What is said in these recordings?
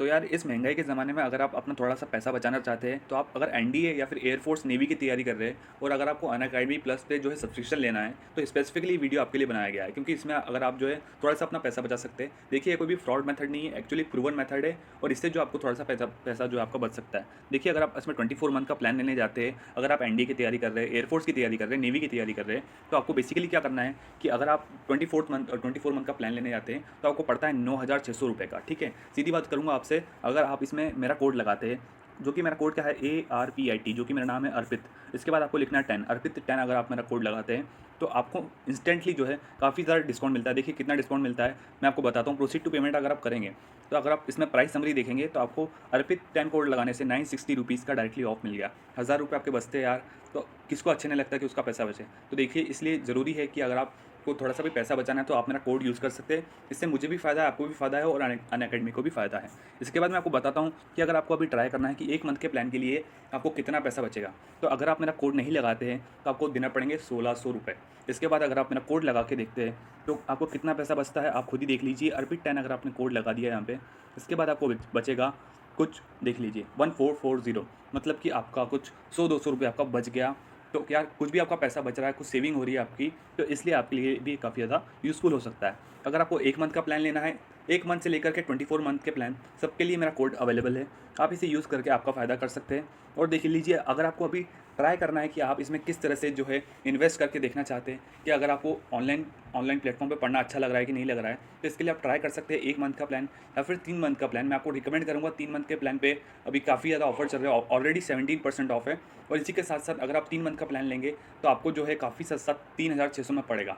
तो यार इस महंगाई के ज़माने में अगर आप अपना थोड़ा-सा पैसा बचाना चाहते हैं, तो आप अगर एनडीए या फिर एयरफोर्स, नेवी की तैयारी कर रहे हैं और अगर आपको अनअकैडमी प्लस पे जो है सब्सक्रिप्शन लेना है, तो स्पेसिफिकली वीडियो आपके लिए बनाया गया है। क्योंकि इसमें अगर आप जो है थोड़ा-सा अपना पैसा बचा सकते हैं। देखिए, ये कोई भी फ्रॉड मेथड नहीं है, एक्चुअली प्रूवन मेथड है और इससे जो आपको थोड़ा-सा पैसा पैसा जो है आपका बच सकता है। देखिए, अगर आप इसमें 24 मंथ का प्लान लेने जाते हैं, अगर आप एनडीए की तैयारी कर रहे हैं, एयरफोर्स की तैयारी कर रहे हैं, नेवी की तैयारी कर रहे हैं, तो आपको बेसिकली क्या करना है कि अगर आप 24 मंथ का प्लान लेने जाते हैं, तो आपको पड़ता है ₹9,600 का, ठीक है? सीधी बात करूँगा आपसे, अगर आप इसमें मेरा कोड लगाते हैं, जो कि मेरा कोड क्या है ARPIT, जो कि मेरा नाम है अर्पित। इसके बाद आपको लिखना है 10 अर्पित 10। अगर आप मेरा कोड लगाते हैं तो आपको इंस्टेंटली जो है काफ़ी ज़्यादा डिस्काउंट मिलता है। देखिए कितना डिस्काउंट मिलता है, मैं आपको बताता हूँ। प्रोसीड टू पेमेंट अगर आप करेंगे, तो अगर आप इसमें प्राइस समरी देखेंगे तो आपको अर्पित 10 कोड लगाने से ₹960 का डायरेक्टली ऑफ मिल गया। ₹1000 आपके बचते हैं यार, तो किसको अच्छे नहीं लगता कि उसका पैसा बचे। तो देखिए, इसलिए ज़रूरी है कि अगर आपको थोड़ा सा भी पैसा बचाना है तो आप मेरा कोड यूज़ कर सकते हैं। इससे मुझे भी फ़ायदा है, आपको भी फ़ायदा है और अनअकैडमी को भी फ़ायदा है। इसके बाद मैं आपको बताता हूँ कि अगर आपको अभी ट्राई करना है कि 1 मंथ के प्लान के लिए आपको कितना पैसा बचेगा। तो अगर आप मेरा कोड नहीं लगाते हैं तो आपको देना पड़ेंगे ₹1600। इसके बाद अगर आप मेरा कोड लगा के देखते हैं तो आपको कितना पैसा बचता है आप खुद ही देख लीजिए। अर्पित 10 अगर आपने कोड लगा दिया यहाँ पे, इसके बाद आपको बचेगा कुछ, देख लीजिए 1440, मतलब कि आपका कुछ 100-200 रुपये आपका बच गया। तो यार कुछ भी आपका पैसा बच रहा है, कुछ सेविंग हो रही है आपकी, तो इसलिए आपके लिए भी काफ़ी ज़्यादा यूज़फुल हो सकता है। अगर आपको 1 मंथ का प्लान लेना है, 1 मंथ से लेकर के 24 मंथ के प्लान, सबके लिए मेरा कोड अवेलेबल है। आप इसे यूज़ करके आपका फ़ायदा कर सकते हैं। और देख लीजिए, अगर आपको अभी ट्राई करना है कि आप इसमें किस तरह से जो है इन्वेस्ट करके देखना चाहते हैं कि अगर आपको ऑनलाइन ऑनलाइन प्लेटफॉर्म पे पढ़ना अच्छा लग रहा है कि नहीं लग रहा है, तो इसके लिए आप ट्राई कर सकते हैं 1 मंथ का प्लान या फिर 3 मंथ का प्लान। मैं आपको रिकमेंड करूँगा 3 मंथ के प्लान पे अभी काफ़ी ज़्यादा ऑफर चल रहा है, ऑलरेडी 17% ऑफ है। और इसी के साथ-साथ अगर आप 3 मंथ का प्लान लेंगे तो आपको जो है काफ़ी सस्ता 3600 में पड़ेगा।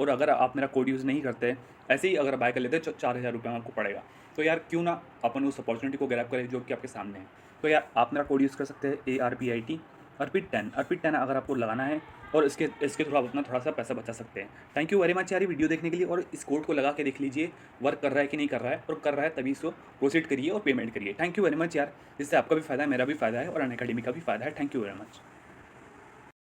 और अगर आप मेरा कोड यूज़ नहीं करते, ऐसे ही अगर बाय कर लेते हैं, तो 4000 रुपये में आपको पड़ेगा। तो यार क्यों ना अपन उस अपॉर्चुनिटी को ग्रैब करें जो कि आपके सामने है। तो यार आप मेरा कोड यूज़ कर सकते हैं ARPIT अर्पित 10 अगर आपको लगाना है और इसके इसके थ्रू आप अपना थोड़ा-सा पैसा बचा सकते हैं। थैंक यू वेरी मच यार ये वीडियो देखने के लिए, और इस कोड को लगा के देख लीजिए वर्क कर रहा है कि नहीं कर रहा है, और कर रहा है तभी इसको प्रोसीड करिए और पेमेंट करिए। थैंक यू वेरी मच यार, इससे आपका भी फ़ायदा है, मेरा भी फ़ायदा है और अनअकैडमी का भी फ़ायदा है। Thank you very much.